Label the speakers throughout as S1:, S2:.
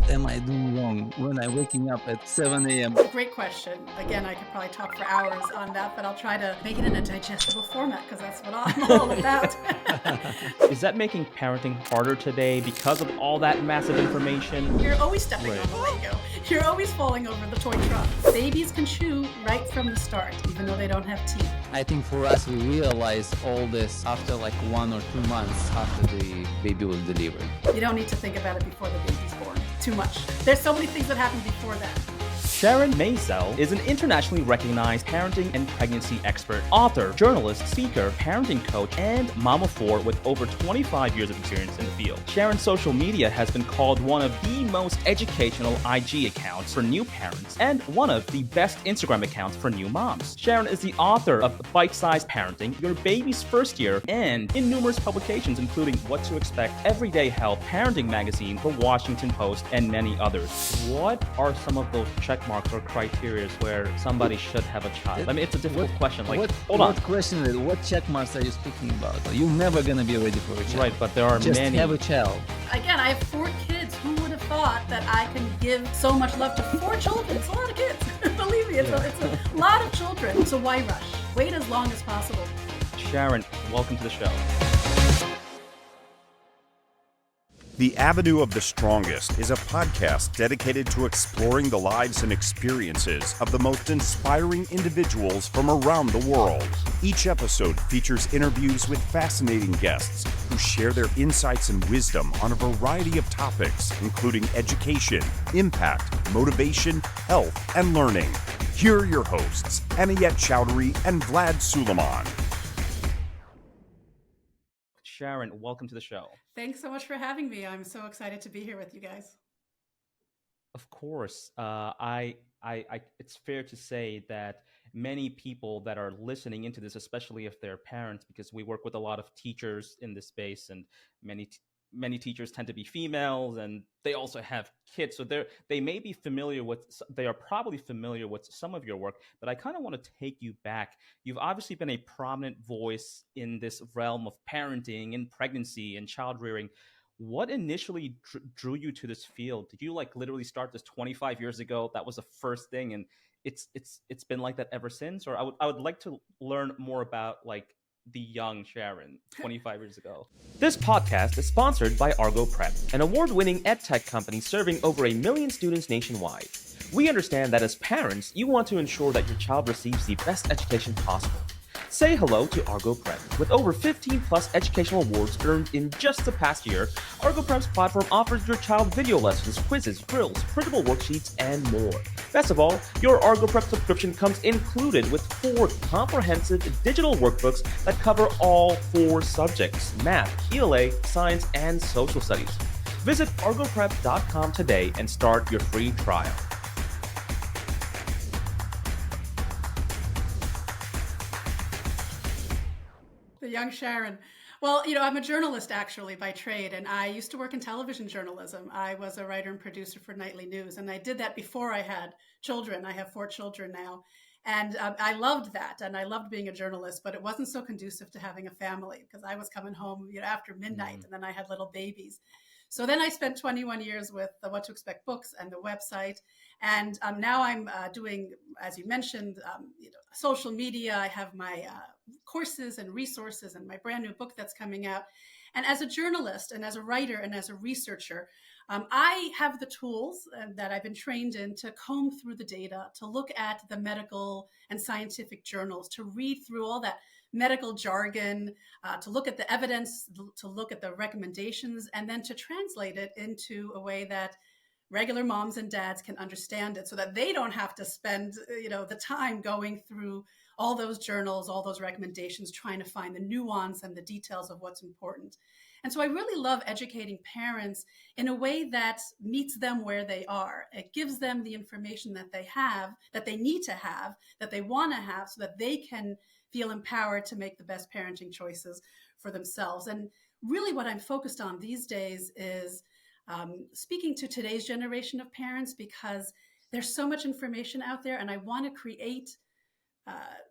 S1: what am I doing wrong when I'm waking up at 7 a.m.?
S2: Great question. Again, I could probably talk for hours on that, but I'll try to make it in a digestible format because that's what I'm all about.
S3: Is that making parenting harder today because of all that massive information?
S2: You're always stepping
S3: Right.
S2: on the Lego. You're always falling over the toy truck. Babies can chew right from the start, even though they don't have teeth.
S1: I think for us, we realized all this after like 1 or 2 months after the baby was delivered.
S2: You don't need to think about it before the baby's born. Too much. There's so many things that happen before that.
S3: Sharon Mazel is an internationally recognized parenting and pregnancy expert, author, journalist, speaker, parenting coach, and mom of 4 with over 25 years of experience in the field. Sharon's social media has been called one of the most educational IG accounts for new parents and one of the best Instagram accounts for new moms. Sharon is the author of Bite-Sized Parenting, Your Baby's First Year, and in numerous publications including What to Expect, Everyday Health, Parenting Magazine, The Washington Post, and many others. What are some of those check marks or criteria where somebody should have a child? I mean, it's a difficult question. Like, hold on.
S1: What question is it? What check marks are you speaking about? You're never gonna be ready for a child.
S3: Right, but there are
S1: Just
S3: many.
S1: have a child.
S2: Again, I have 4 kids. Who would have thought that I can give so much love to 4 children? It's a lot of kids. Believe me, it's a lot of children. So why rush? Wait as long as possible.
S3: Sharon, welcome to the show.
S4: The Avenue of the Strongest is a podcast dedicated to exploring the lives and experiences of the most inspiring individuals from around the world. Each episode features interviews with fascinating guests who share their insights and wisdom on a variety of topics, including education, impact, motivation, health, and learning. Here are your hosts, Anayet Chowdhury and Vlad Suleiman.
S3: Sharon, welcome to the show.
S2: Thanks so much for having me. I'm so excited to be here with you guys.
S3: Of course, it's fair to say that many people that are listening into this, especially if they're parents, because we work with a lot of teachers in this space, and many teachers tend to be females, and they also have kids, so they may be familiar with. They are probably familiar with some of your work, but I kind of want to take you back. You've obviously been a prominent voice in this realm of parenting and pregnancy and child rearing. What initially drew you to this field? Did you like literally start this 25 years ago? That was the first thing, and it's been like that ever since? Or I would like to learn more about like the young Sharon 25 years ago. This podcast is sponsored by Argo Prep, an award-winning edtech company serving over 1 million students nationwide. We understand that as parents, you want to ensure that your child receives the best education possible. Say hello to Argo Prep. With over 15 plus educational awards earned in just the past year, Argo Prep's platform offers your child video lessons, quizzes, drills, printable worksheets, and more. Best of all, your Argo Prep subscription comes included with 4 comprehensive digital workbooks that cover all 4 subjects: math, ELA, science, and social studies. Visit argoprep.com today and start your free trial.
S2: The young Sharon. Well, I'm a journalist actually by trade, and I used to work in television journalism. I was a writer and producer for nightly news, and I did that before I had children. I have 4 children now, and I loved that, and I loved being a journalist, but it wasn't so conducive to having a family because I was coming home after midnight, and then I had little babies. So then I spent 21 years with the What to Expect books and the website. And now I'm doing, as you mentioned, social media. I have my courses and resources and my brand new book that's coming out. And as a journalist and as a writer and as a researcher, I have the tools that I've been trained in to comb through the data, to look at the medical and scientific journals, to read through all that medical jargon, to look at the evidence, to look at the recommendations, and then to translate it into a way that regular moms and dads can understand it so that they don't have to spend, the time going through all those journals, all those recommendations, trying to find the nuance and the details of what's important. And so I really love educating parents in a way that meets them where they are. It gives them the information that they have, that they need to have, that they want to have, so that they can feel empowered to make the best parenting choices for themselves. And really what I'm focused on these days is speaking to today's generation of parents, because there's so much information out there, and I want to create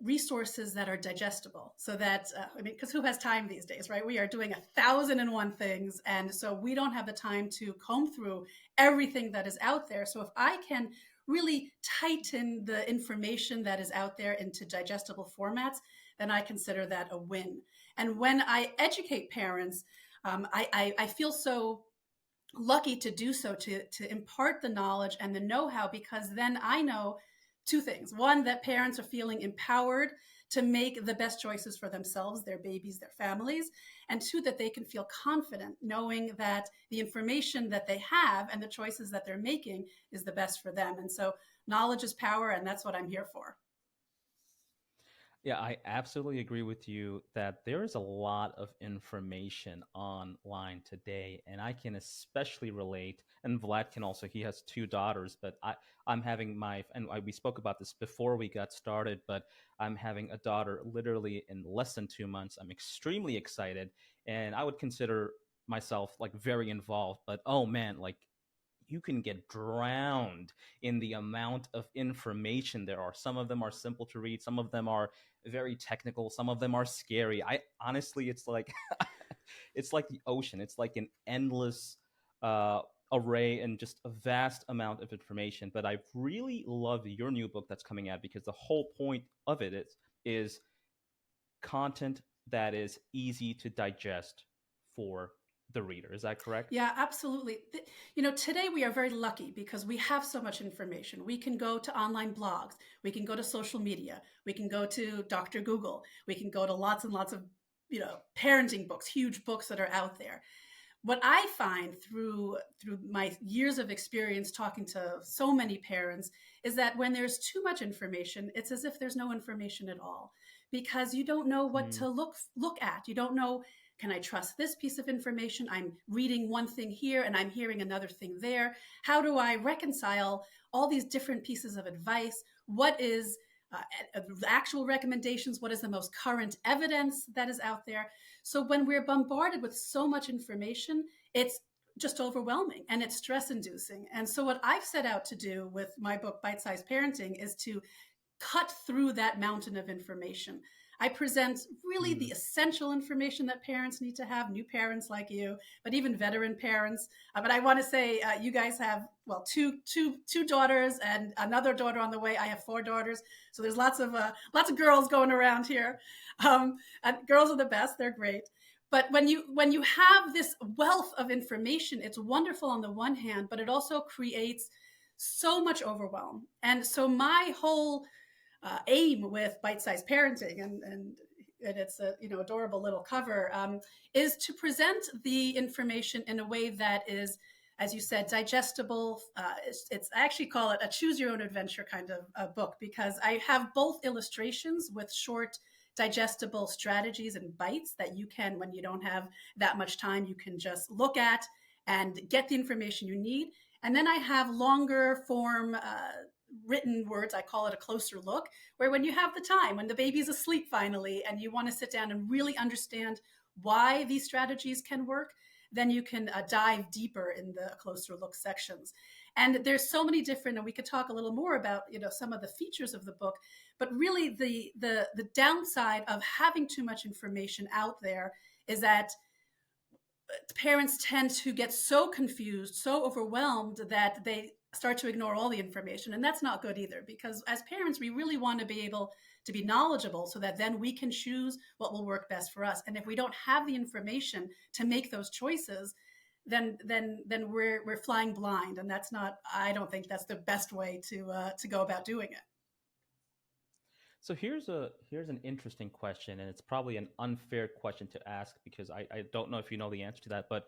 S2: resources that are digestible, so that because who has time these days, right? We are doing 1,001 things, and so we don't have the time to comb through everything that is out there. So if I can really tighten the information that is out there into digestible formats, then I consider that a win. And when I educate parents, I feel so lucky to do so, to impart the knowledge and the know-how, because then I know two things. One, that parents are feeling empowered to make the best choices for themselves, their babies, their families. And two, that they can feel confident knowing that the information that they have and the choices that they're making is the best for them. And so knowledge is power, and that's what I'm here for.
S3: Yeah, I absolutely agree with you that there is a lot of information online today, and I can especially relate. And Vlad can also. He has two daughters, but I'm having we spoke about this before we got started, but I'm having a daughter literally in less than 2 months. I'm extremely excited, and I would consider myself like very involved. But oh man, like you can get drowned in the amount of information there are. Some of them are simple to read, some of them are very technical, some of them are scary. I honestly, it's like it's like the ocean. It's like an endless array and just a vast amount of information. But I really love your new book that's coming out, because the whole point of it is content that is easy to digest for the reader. Is that correct?
S2: Yeah, absolutely. Today we are very lucky because we have so much information. We can go to online blogs, we can go to social media, we can go to Dr. Google, we can go to lots and lots of, parenting books, huge books that are out there. What I find through my years of experience talking to so many parents is that when there's too much information, it's as if there's no information at all, because you don't know what to look at. You don't know, can I trust this piece of information? I'm reading one thing here and I'm hearing another thing there. How do I reconcile all these different pieces of advice? What is the actual recommendations? What is the most current evidence that is out there? So when we're bombarded with so much information, it's just overwhelming and it's stress inducing. And so what I've set out to do with my book, Bite-Sized Parenting, is to cut through that mountain of information. I present really the essential information that parents need to have, new parents like you, but even veteran parents. But I want to say you guys have, two daughters and another daughter on the way. I have 4 daughters. So there's lots of girls going around here. And girls are the best. They're great. But when you have this wealth of information, it's wonderful on the one hand, but it also creates so much overwhelm. And so my whole aim with Bite-Sized Parenting, and it's a adorable little cover, is to present the information in a way that is, as you said, digestible. I actually call it a choose your own adventure kind of a book, because I have both illustrations with short digestible strategies and bites that you can, when you don't have that much time, you can just look at and get the information you need. And then I have longer form written words. I call it a closer look, where when you have the time, when the baby's asleep finally, and you want to sit down and really understand why these strategies can work, then you can dive deeper in the closer look sections. And there's so many different, and we could talk a little more about some of the features of the book, but really the downside of having too much information out there is that parents tend to get so confused, so overwhelmed, that they start to ignore all the information. And that's not good either, because as parents, we really want to be able to be knowledgeable so that then we can choose what will work best for us. And if we don't have the information to make those choices, then we're flying blind. And that's not, I don't think that's the best way to go about doing it.
S3: So here's an interesting question, and it's probably an unfair question to ask, because I don't know if you know the answer to that, but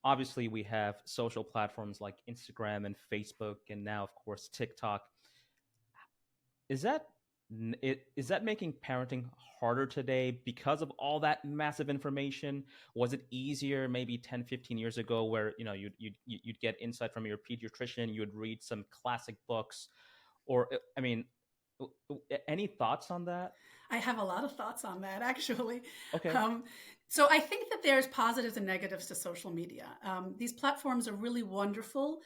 S3: obviously we have social platforms like Instagram and Facebook, and now of course TikTok. Is that making parenting harder today because of all that massive information? Was it easier maybe 10, 15 years ago, where you'd get insight from your pediatrician, you'd read some classic books, or I mean, any thoughts on that?
S2: I have a lot of thoughts on that, actually.
S3: Okay.
S2: So I think that there's positives and negatives to social media. These platforms are really wonderful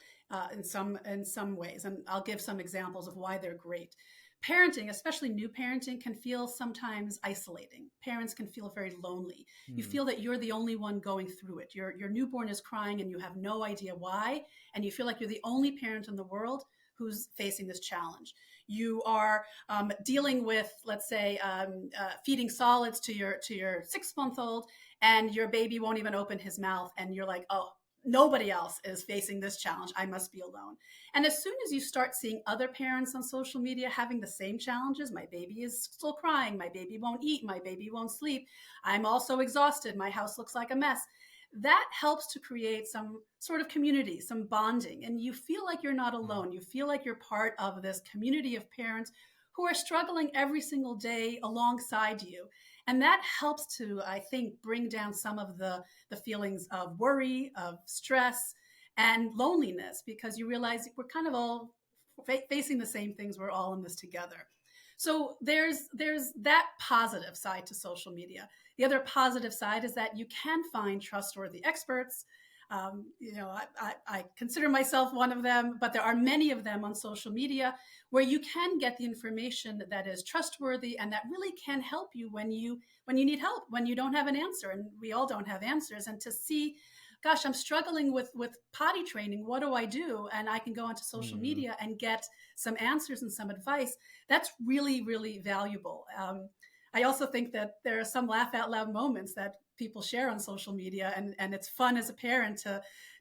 S2: in some ways, and I'll give some examples of why they're great. parenting, especially new parenting, can feel sometimes isolating. Parents can feel very lonely. You feel that you're the only one going through it. Your newborn is crying and you have no idea why, and you feel like you're the only parent in the world who's facing this challenge. You are dealing with, let's say, feeding solids to your 6-month-old, and your baby won't even open his mouth, and you're like, oh, nobody else is facing this challenge. I must be alone. And as soon as you start seeing other parents on social media having the same challenges, my baby is still crying, my baby won't eat, my baby won't sleep, I'm also exhausted, my house looks like a mess, that helps to create some sort of community, some bonding. And you feel like you're not alone. You feel like you're part of this community of parents who are struggling every single day alongside you. And that helps to, I think, bring down some of the feelings of worry, of stress, and loneliness, because you realize we're kind of all facing the same things. We're all in this together. So there's that positive side to social media. The other positive side is that you can find trustworthy experts. I consider myself one of them, but there are many of them on social media where you can get the information that is trustworthy and that really can help you when you need help, when you don't have an answer, and we all don't have answers. And to see, gosh, I'm struggling with potty training, what do I do? And I can go onto social media and get some answers and some advice. That's really, really valuable. I also think that there are some laugh out loud moments that people share on social media, and it's fun as a parent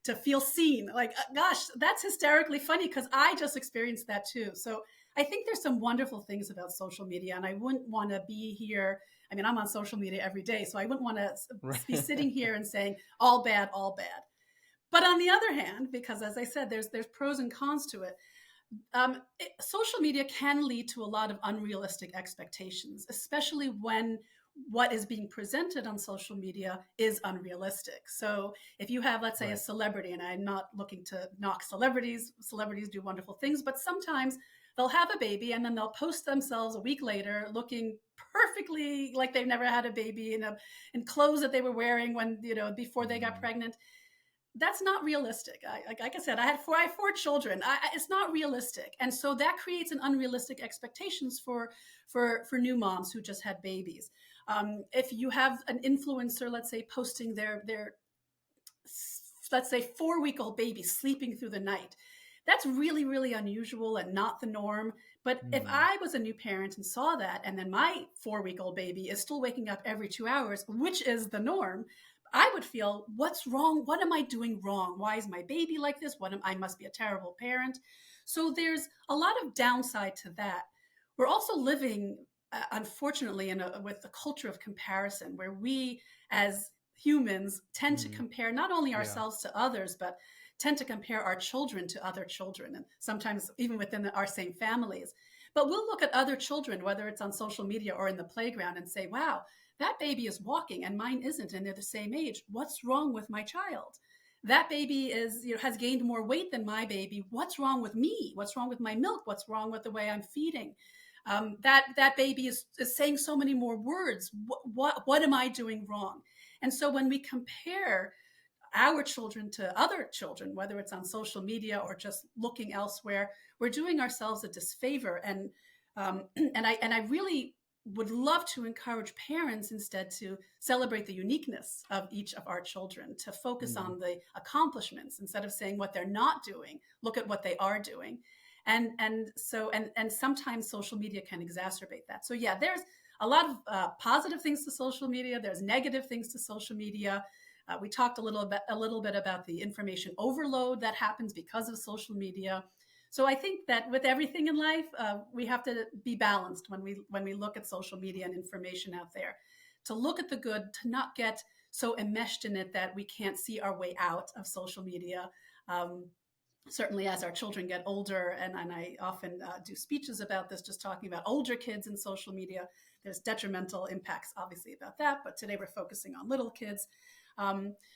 S2: to feel seen. Like, gosh, that's hysterically funny because I just experienced that too. So I think there's some wonderful things about social media, and I wouldn't want to be here. I mean, I'm on social media every day, so I wouldn't want to be sitting here and saying all bad, all bad. But on the other hand, because as I said, there's pros and cons to it. Social media can lead to a lot of unrealistic expectations, especially when what is being presented on social media is unrealistic. So if you have, let's say, a celebrity, and I'm not looking to knock celebrities do wonderful things, but sometimes they'll have a baby and then they'll post themselves a week later looking perfectly like they've never had a baby in clothes that they were wearing when, before they got pregnant. That's not realistic. Like I said, I have four children. It's not realistic. And so that creates an unrealistic expectations for new moms who just had babies. If you have an influencer, let's say, posting their let's say 4-week-old baby sleeping through the night, that's really, really unusual and not the norm. But if I was a new parent and saw that, and then my 4-week-old baby is still waking up every 2 hours, which is the norm, I would feel, what's wrong? What am I doing wrong? Why is my baby like this? I must be a terrible parent. So there's a lot of downside to that. We're also living, unfortunately, with the culture of comparison, where we as humans tend to compare not only ourselves to others, but tend to compare our children to other children, and sometimes even within our same families. But we'll look at other children, whether it's on social media or in the playground, and say, wow, that baby is walking and mine isn't, and they're the same age. What's wrong with my child? That baby has gained more weight than my baby. What's wrong with me? What's wrong with my milk? What's wrong with the way I'm feeding? That baby is saying so many more words. What am I doing wrong? And so when we compare our children to other children, whether it's on social media or just looking elsewhere, we're doing ourselves a disfavor. And I really would love to encourage parents instead to celebrate the uniqueness of each of our children, to focus on the accomplishments instead of saying what they're not doing. Look at what they are doing. And sometimes social media can exacerbate that. So yeah, there's a lot of positive things to social media. There's negative things to social media. We talked a little bit about the information overload that happens because of social media. So I think that with everything in life, we have to be balanced when we look at social media and information out there, to look at the good, to not get so enmeshed in it that we can't see our way out of social media. Certainly as our children get older, and I often do speeches about this, just talking about older kids and social media. There's detrimental impacts, obviously, about that, but today we're focusing on little kids.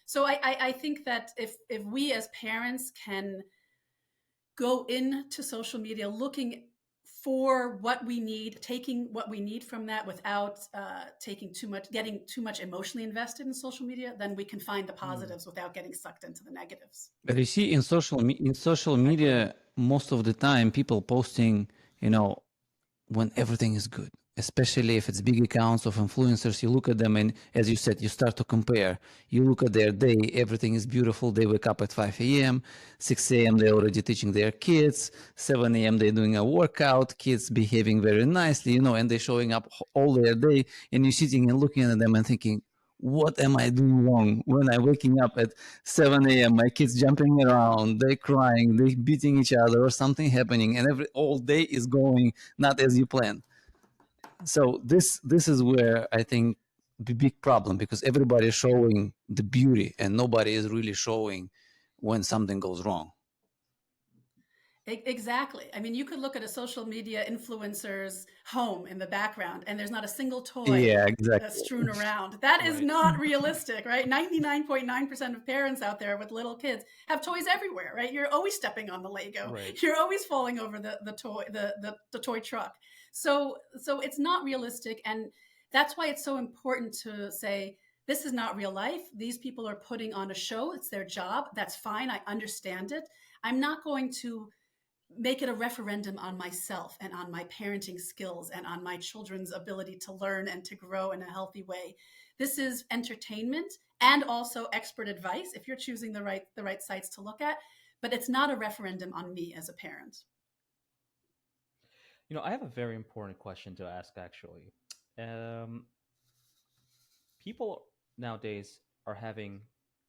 S2: So I think that if we as parents can go into social media looking for what we need, taking what we need from that without getting too much emotionally invested in social media, then we can find the positives without getting sucked into the negatives.
S1: But you see, in social media, most of the time, people posting, when everything is good, especially if it's big accounts of influencers. You look at them and, as you said, you start to compare. You look at their day, everything is beautiful. They wake up at 5 a.m., 6 a.m. they're already teaching their kids, 7 a.m. they're doing a workout, kids behaving very nicely, and they're showing up all their day. And you're sitting and looking at them and thinking, what am I doing wrong when I'm waking up at 7 a.m.? My kids jumping around, they're crying, they're beating each other, or something happening, and all day is going not as you planned. So this is where I think the big problem, because everybody is showing the beauty and nobody is really showing when something goes wrong.
S2: Exactly. I mean, you could look at a social media influencer's home in the background and there's not a single toy strewn around. That is not realistic, right? 99.9% of parents out there with little kids have toys everywhere, right? You're always stepping on the Lego. Right. You're always falling over the toy truck. So it's not realistic. And that's why it's so important to say, this is not real life. These people are putting on a show. It's their job. That's fine. I understand it. I'm not going to make it a referendum on myself and on my parenting skills and on my children's ability to learn and to grow in a healthy way. This is entertainment and also expert advice if you're choosing the right sites to look at, but it's not a referendum on me as a parent.
S3: I have a very important question to ask, actually. People nowadays are having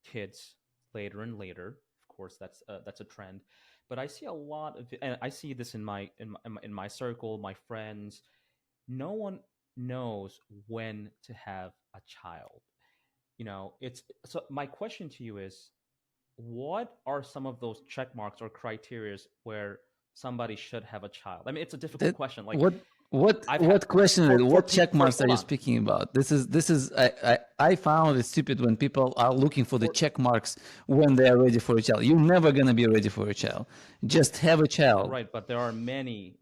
S3: kids later and later. Of course, that's a trend. But I see a lot of, and I see this in my circle, my friends. No one knows when to have a child. So my question to you is, what are some of those check marks or criteria where somebody should have a child? I mean, it's a difficult question. Like
S1: what check marks are you speaking about? This is I found it stupid when people are looking for the check marks when they are ready for a child. You're never going to be ready for a child. Just have a child.
S3: Right, but there are many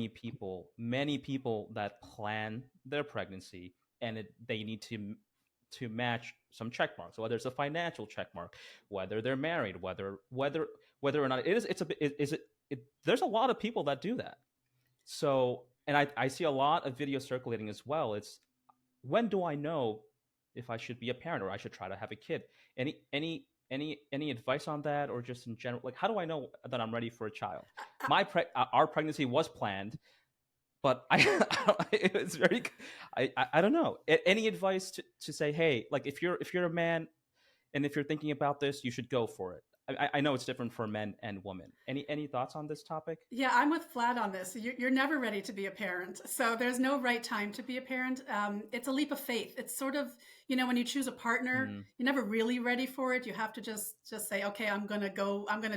S3: people that plan their pregnancy, and they need to match some check marks, whether it's a financial check mark, whether they're married, whether or not there's a lot of people that do that. So, and I see a lot of videos circulating as well. It's, when do I know if I should be a parent or I should try to have a kid? Any advice on that, or just in general? Like, how do I know that I'm ready for a child? Our pregnancy was planned, but it's very, I don't know. Any advice to say, hey, like if you're a man and if you're thinking about this, you should go for it. I know it's different for men and women. Any thoughts on this topic?
S2: Yeah, I'm with Vlad on this. You're never ready to be a parent. So there's no right time to be a parent. It's a leap of faith. It's sort of, when you choose a partner, you're never really ready for it. You have to just say, okay, I'm going to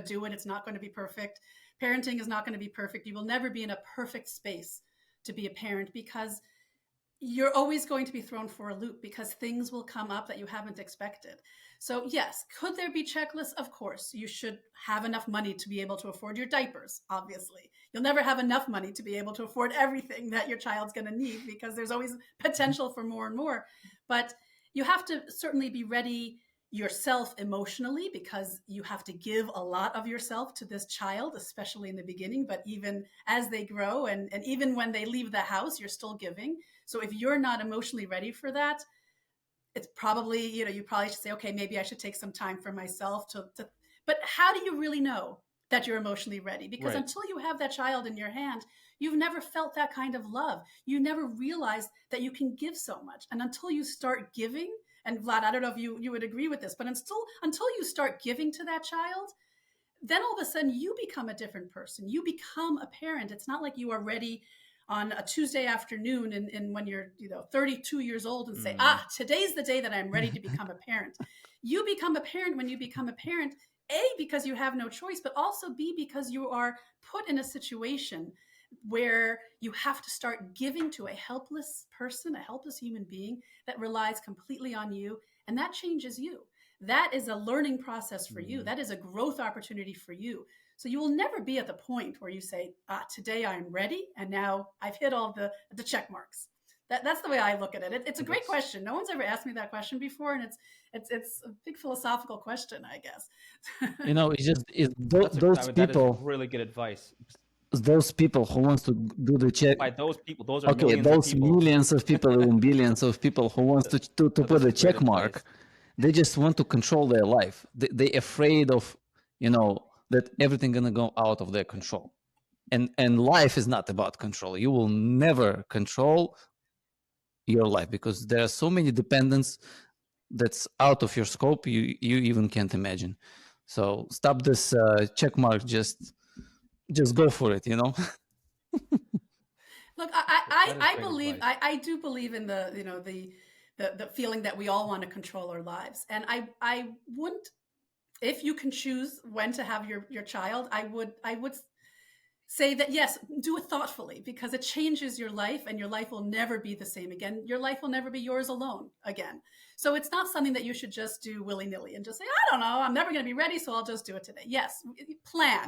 S2: do it. It's not going to be perfect. Parenting is not going to be perfect. You will never be in a perfect space to be a parent, because you're always going to be thrown for a loop, because things will come up that you haven't expected. So yes, could there be checklists? Of course. You should have enough money to be able to afford your diapers, obviously. You'll never have enough money to be able to afford everything that your child's going to need, because there's always potential for more and more. But you have to certainly be ready yourself emotionally, because you have to give a lot of yourself to this child, especially in the beginning, but even as they grow and even when they leave the house, you're still giving. So if you're not emotionally ready for that, it's probably, you probably should say, okay, maybe I should take some time for myself but how do you really know that you're emotionally ready? Because until you have that child in your hand, you've never felt that kind of love. You never realized that you can give so much. And until you start giving, and Vlad, I don't know if you would agree with this, but until you start giving to that child, then all of a sudden you become a different person. You become a parent. It's not like you are ready on a Tuesday afternoon and when you're 32 years old and say, today's the day that I'm ready to become a parent. You become a parent when you become a parent, A, because you have no choice, but also B, because you are put in a situation where you have to start giving to a helpless person, a helpless human being that relies completely on you. And that changes you. That is a learning process for you. That is a growth opportunity for you. So you will never be at the point where you say, today I'm ready, and now I've hit all the check marks. That's the way I look at it. It's a great question. No one's ever asked me that question before, and it's a big philosophical question, I guess.
S1: Those people.
S3: That is really good advice.
S1: those people who wants to do the check.
S3: By those people, those are
S1: Okay,
S3: millions of
S1: those
S3: people.
S1: millions of people, even billions of people who wants to
S3: Put
S1: put
S3: this
S1: a
S3: in great
S1: check mark.
S3: place.
S1: They just want to control their life. They afraid of, that everything gonna go out of their control. And life is not about control. You will never control your life because there are so many dependents that's out of your scope. You even can't imagine. So stop this check mark. Just go for it.
S2: Look,
S3: That is
S2: I
S3: great
S2: believe
S3: advice.
S2: I do believe in the feeling that we all want to control our lives, and I wouldn't, if you can choose when to have your child, I would say that yes, do it thoughtfully, because it changes your life and your life will never be the same again. Your life will never be yours alone again. So it's not something that you should just do willy-nilly and just say, I don't know, I'm never going to be ready, so I'll just do it today. Yes,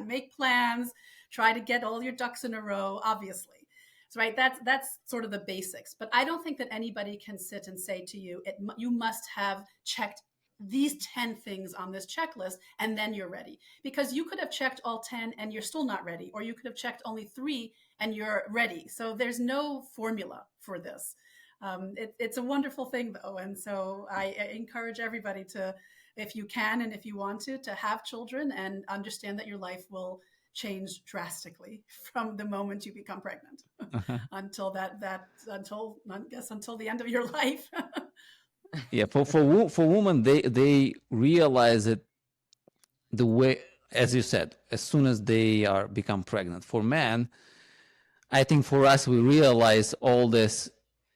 S2: make plans, try to get all your ducks in a row, obviously. So, right, that's sort of the basics. But I don't think that anybody can sit and say to you, you must have checked these 10 things on this checklist and then you're ready, because you could have checked all 10 and you're still not ready, or you could have checked only 3 and you're ready. So there's no formula for this. It's a wonderful thing though, and so I encourage everybody to, if you can and if you want to have children and understand that your life will change drastically from the moment you become pregnant until until the end of your life.
S1: Yeah, for women, they realize it the way, as you said, as soon as they are become pregnant. For men, I think for us, we realize all this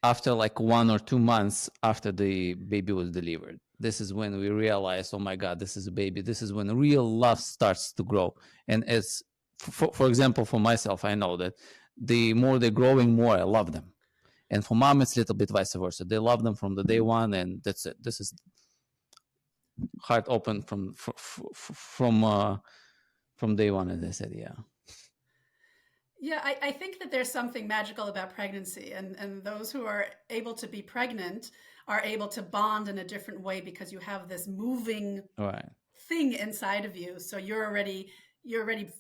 S1: after like 1 or 2 months after the baby was delivered. This is when we realize, oh my God, this is a baby. This is when real love starts to grow. And as for example, for myself, I know that the more they're growing, more I love them. And for mom, it's a little bit vice versa. They love them from the day one, and that's it. This is heart open from day one, as I said. Yeah.
S2: Yeah, I think that there's something magical about pregnancy, and those who are able to be pregnant are able to bond in a different way because you have this moving
S1: Right.
S2: thing inside of you. So you're already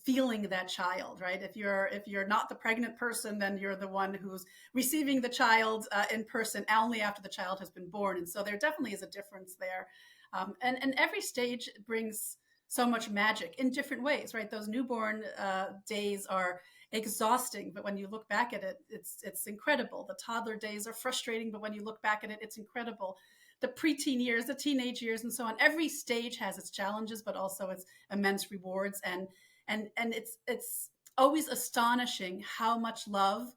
S2: feeling that child, right? If you're not the pregnant person, then you're the one who's receiving the child in person only after the child has been born. And so there definitely is a difference there. And every stage brings so much magic in different ways, right? Those newborn days are exhausting, but when you look back at it, it's incredible. The toddler days are frustrating, but when you look back at it, it's incredible. The preteen years, the teenage years, and so on. Every stage has its challenges, but also its immense rewards. And it's always astonishing how much love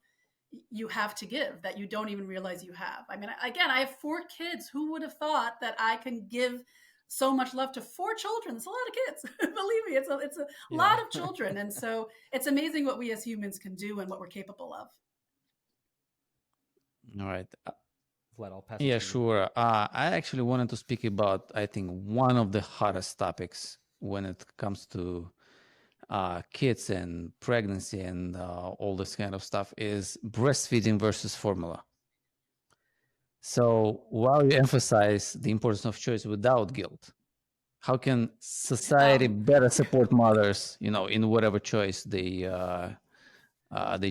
S2: you have to give that you don't even realize you have. I mean, again, I have 4 kids. Who would have thought that I can give so much love to 4 children? It's a lot of kids. Believe me, it's a lot of children. And so it's amazing what we as humans can do and what we're capable of.
S1: All right.
S3: Vlad, I'll pass it
S1: Yeah,
S3: to you.
S1: sure. I actually wanted to speak about, I think, one of the hottest topics when it comes to kids and pregnancy and all this kind of stuff is breastfeeding versus formula. So while you emphasize the importance of choice without guilt, how can society better support mothers, in whatever choice they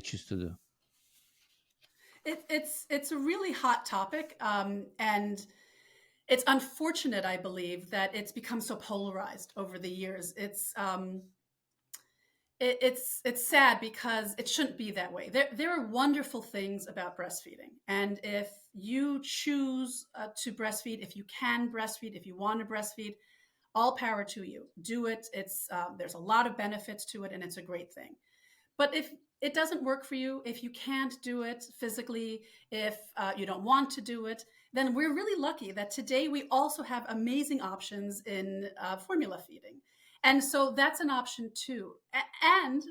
S1: choose to do?
S2: It's a really hot topic, and it's unfortunate, I believe, that it's become so polarized over the years. It's sad because it shouldn't be that way. There are wonderful things about breastfeeding, and if you choose to breastfeed, if you can breastfeed, if you want to breastfeed, all power to you. Do it. There's a lot of benefits to it, and it's a great thing. But if it doesn't work for you, if you can't do it physically, if you don't want to do it, then we're really lucky that today we also have amazing options in formula feeding. And so that's an option too. And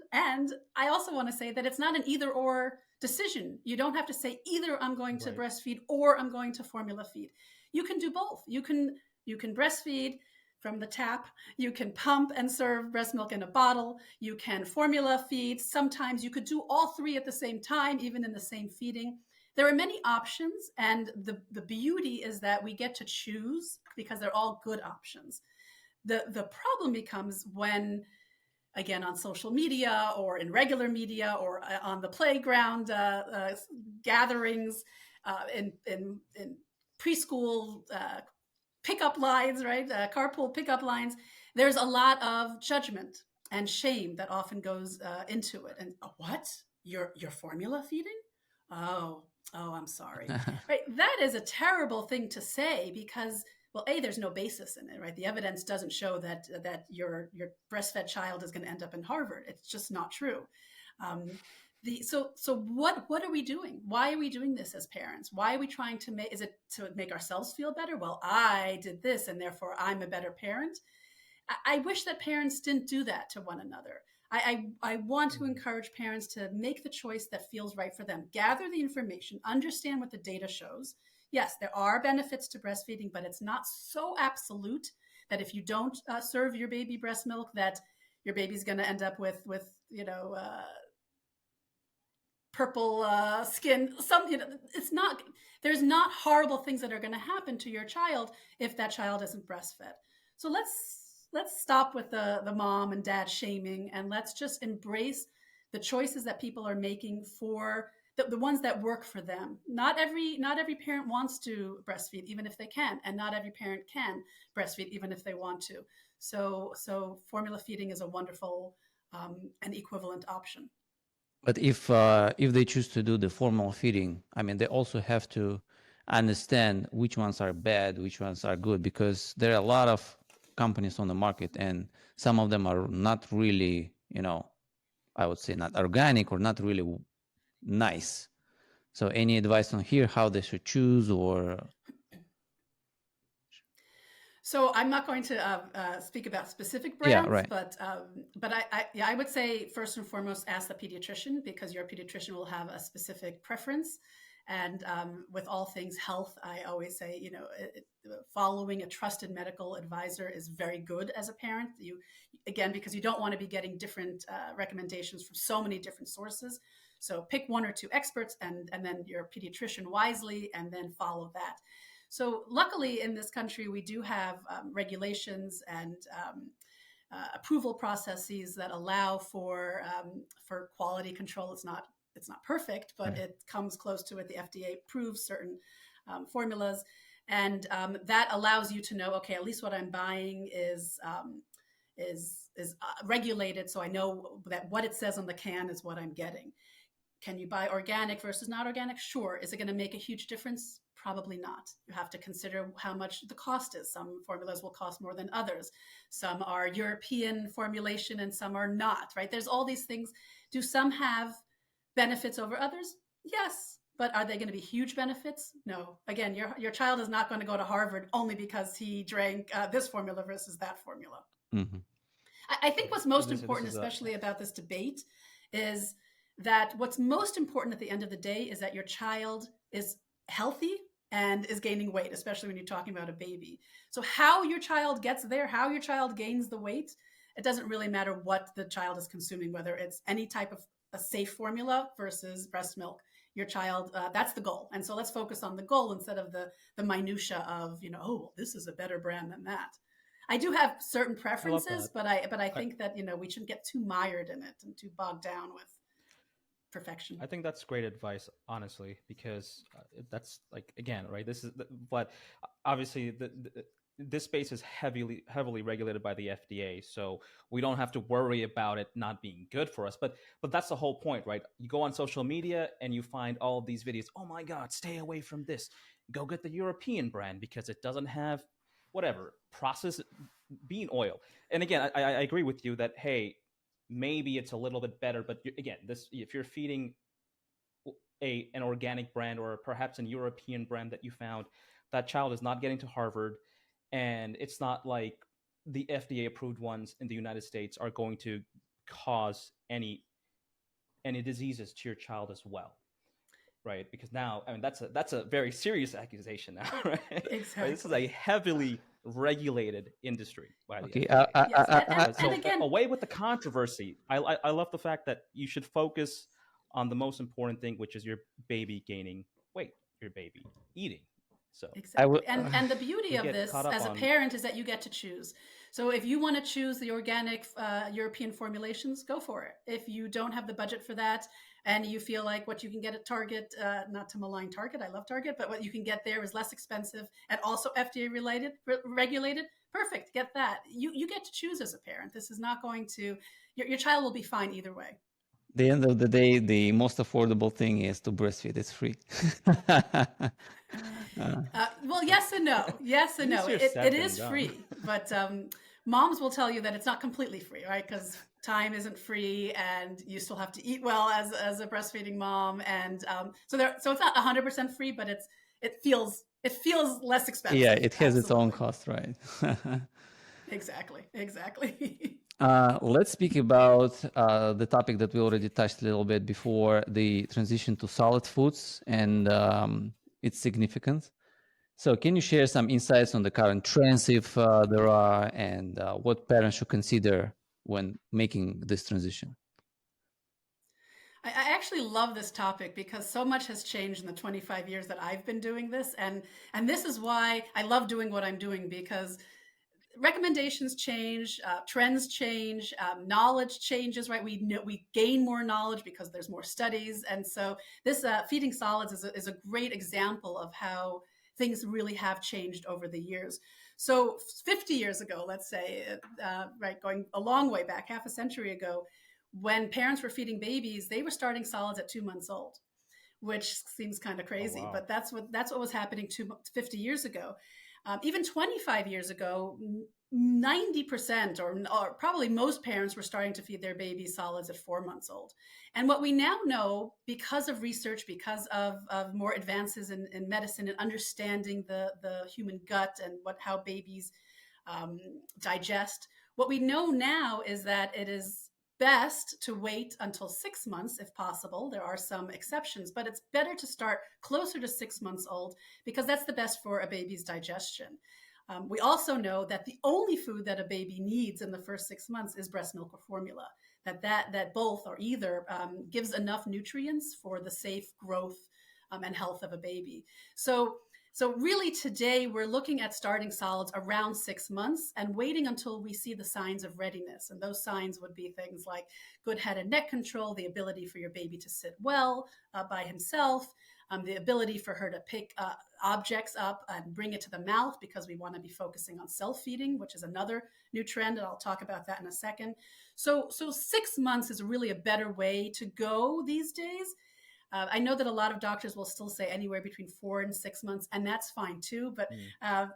S2: I also want to say that it's not an either or decision. You don't have to say either I'm going to breastfeed or I'm going to formula feed. You can do both. You can breastfeed from the tap. You can pump and serve breast milk in a bottle. You can formula feed. Sometimes you could do all 3 at the same time, even in the same feeding. There are many options, and the beauty is that we get to choose because they're all good options. The problem becomes when again, on social media or in regular media or on the playground gatherings, in preschool pickup lines, right? Carpool pickup lines. There's a lot of judgment and shame that often goes into it. And what? You're formula feeding? Oh, I'm sorry. Right? That is a terrible thing to say because, well, there's no basis in it, right? The evidence doesn't show that your breastfed child is going to end up in Harvard. It's just not true. So what are we doing? Why are we doing this as parents? Why are we trying to make? Is it to make ourselves feel better? Well, I did this, and therefore I'm a better parent. I wish that parents didn't do that to one another. I want to encourage parents to make the choice that feels right for them. Gather the information, understand what the data shows. Yes, there are benefits to breastfeeding, but it's not so absolute that if you don't serve your baby breast milk, that your baby's going to end up with purple skin. It's not. There's not horrible things that are going to happen to your child if that child isn't breastfed. So let's stop with the mom and dad shaming, and let's just embrace the choices that people are making for the ones that work for them. Not every parent wants to breastfeed, even if they can, and not every parent can breastfeed, even if they want to. So formula feeding is a wonderful and equivalent option.
S1: But if they choose to do the formal feeding, I mean, they also have to understand which ones are bad, which ones are good, because there are a lot of companies on the market, and some of them are not really, I would say not organic or not really nice. So any advice on here, how they should choose? Or
S2: so I'm not going to speak about specific brands,
S1: right.
S2: but I would say first and foremost, ask the pediatrician, because your pediatrician will have a specific preference. And with all things health, I always say, following a trusted medical advisor is very good as a parent. Because you don't want to be getting different recommendations from so many different sources. So pick one or two experts and then your pediatrician wisely, and then follow that. So luckily in this country, we do have regulations and approval processes that allow for quality control. It's not perfect, but it comes close to it. The FDA approves certain formulas, and that allows you to know, okay, at least what I'm buying is regulated, so I know that what it says on the can is what I'm getting. Can you buy organic versus not organic? Sure. Is it going to make a huge difference? Probably not. You have to consider how much the cost is. Some formulas will cost more than others. Some are European formulation and some are not, right? There's all these things. Do some have benefits over others? Yes. But are they going to be huge benefits? No. Again, your child is not going to go to Harvard only because he drank this formula versus that formula.
S1: Mm-hmm.
S2: I think what's most important, especially about this debate, is that what's most important at the end of the day is that your child is healthy and is gaining weight, especially when you're talking about a baby. So how your child gets there, how your child gains the weight, it doesn't really matter what the child is consuming, whether it's any type of a safe formula versus breast milk. Your child, that's the goal. And so let's focus on the goal instead of the minutia of, this is a better brand than that. I do have certain preferences, but I think that, we shouldn't get too mired in it and too bogged down with perfection.
S3: I think that's great advice, honestly, because that's again, right? But obviously this space is heavily regulated by the FDA, so we don't have to worry about it not being good for us. But that's the whole point, right? You go on social media and you find all of these videos. Oh my God, stay away from this. Go get the European brand because it doesn't have whatever processed bean oil. And again, I agree with you that, hey, maybe it's a little bit better, but again, if you're feeding an organic brand or perhaps an European brand that you found, that child is not getting to Harvard, and it's not like the FDA approved ones in the United States are going to cause any diseases to your child as well, right? Because now, I mean, that's a very serious accusation now, right?
S2: Exactly.
S3: Right? This is a heavily regulated industry by the
S1: Okay.
S3: FDA.
S2: And again,
S3: away with the controversy. I love the fact that you should focus on the most important thing, which is your baby gaining weight, your baby eating. So
S2: exactly. And the beauty of this as a parent is that you get to choose. So if you want to choose the organic European formulations, go for it. If you don't have the budget for that and you feel like what you can get at Target, not to malign Target, I love Target, but what you can get there is less expensive and also FDA regulated, perfect, get that. You get to choose as a parent. This is not going to, your child will be fine either way.
S1: The end of the day, the most affordable thing is to breastfeed. It's free.
S2: Well, yes and no. Yes and no.
S3: Easier
S2: It
S3: said than
S2: is
S3: done.
S2: free, but moms will tell you that it's not completely free, right? Because time isn't free, and you still have to eat well as a breastfeeding mom, and so it's not 100% free, but it feels less expensive.
S1: Yeah, it has its own
S2: Absolutely.
S1: cost, right?
S2: Exactly.
S1: Let's speak about the topic that we already touched a little bit before, the transition to solid foods and its significance. So can you share some insights on the current trends, if there are, and what parents should consider when making this transition?
S2: I actually love this topic because so much has changed in the 25 years that I've been doing this. And this is why I love doing what I'm doing, because recommendations change, trends change, knowledge changes, right? We gain more knowledge because there's more studies. And so this feeding solids is a great example of how things really have changed over the years. So 50 years ago, let's say, right, going a long way back, half a century ago, when parents were feeding babies, they were starting solids at 2 months old, which seems kind of crazy,
S3: wow.
S2: but that's what was happening 50 years ago. Even 25 years ago, 90% or probably most parents were starting to feed their babies solids at 4 months old. And what we now know, because of research, because of more advances in medicine and understanding the human gut and how babies digest, what we know now is that it is best to wait until 6 months if possible. There are some exceptions, but it's better to start closer to 6 months old because that's the best for a baby's digestion. We also know that the only food that a baby needs in the first 6 months is breast milk or formula. That both or either gives enough nutrients for the safe growth and health of a baby. So really today we're looking at starting solids around 6 months and waiting until we see the signs of readiness. And those signs would be things like good head and neck control, the ability for your baby to sit well by himself, the ability for her to pick objects up and bring it to the mouth, because we want to be focusing on self-feeding, which is another new trend, and I'll talk about that in a second. So 6 months is really a better way to go these days. I know that a lot of doctors will still say anywhere between 4 and 6 months, and that's fine too. But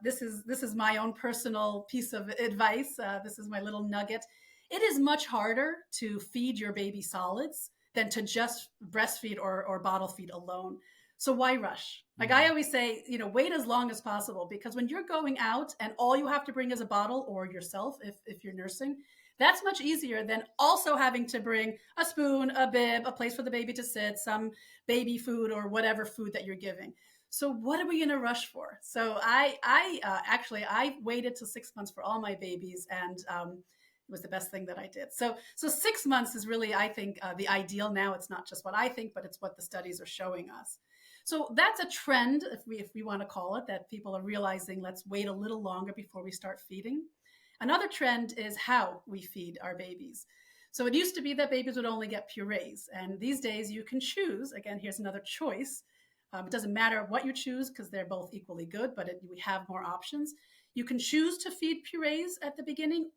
S2: this is my own personal piece of advice. This is my little nugget. It is much harder to feed your baby solids than to just breastfeed or bottle feed alone. So why rush? Like I always say, wait as long as possible, because when you're going out and all you have to bring is a bottle, or yourself if you're nursing, that's much easier than also having to bring a spoon, a bib, a place for the baby to sit, some baby food or whatever food that you're giving. So what are we going to rush for? So I waited till 6 months for all my babies, and it was the best thing that I did. So 6 months is really, I think, the ideal now. It's not just what I think, but it's what the studies are showing us. So that's a trend, if we want to call it, that people are realizing, let's wait a little longer before we start feeding. Another trend is how we feed our babies. So it used to be that babies would only get purees. And these days you can choose. Again, here's another choice. It doesn't matter what you choose because they're both equally good, but we have more options. You can choose to feed purees at the beginning,